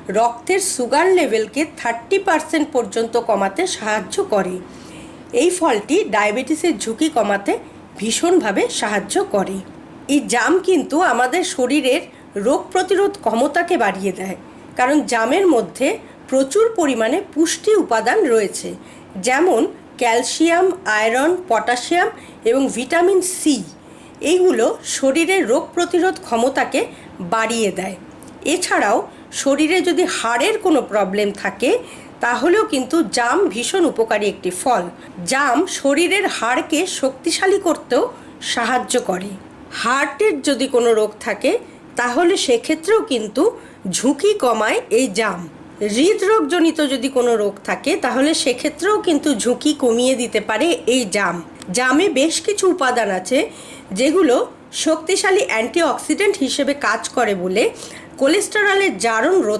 রক্তের সুগার লেভেলকে 30% পর্যন্ত কমাতে সাহায্য করে। এই ফলটি ডায়াবেটিসের ঝুঁকি কমাতে ভীষণভাবে সাহায্য করে। এই জাম কিন্তু আমাদের শরীরের রোগ প্রতিরোধ ক্ষমতাকে বাড়িয়ে দেয়, কারণ জামের মধ্যে প্রচুর পরিমাণে পুষ্টি উপাদান রয়েছে, যেমন ক্যালসিয়াম, আয়রন, পটাশিয়াম এবং ভিটামিন সি। এইগুলো শরীরের রোগ প্রতিরোধ ক্ষমতাকে বাড়িয়ে দেয়। এছাড়াও শরীরে যদি হাড়ের কোনো প্রবলেম থাকে তাহলেও কিন্তু জাম ভীষণ উপকারী একটি ফল। জাম শরীরের হাড়কে শক্তিশালী করতেও সাহায্য করে। হার্টের যদি কোনো রোগ থাকে তাহলে সেক্ষেত্রেও কিন্তু ঝুঁকি কমায় এই জাম। হৃদরোগজনিত যদি কোনো রোগ থাকে তাহলে সেক্ষেত্রেও কিন্তু ঝুঁকি কমিয়ে দিতে পারে এই জাম। জামে বেশ কিছু উপাদান আছে যেগুলো শক্তিশালী অ্যান্টিঅক্সিডেন্ট হিসেবে কাজ করে বলে কোলেস্টেরলের জারণ রোধ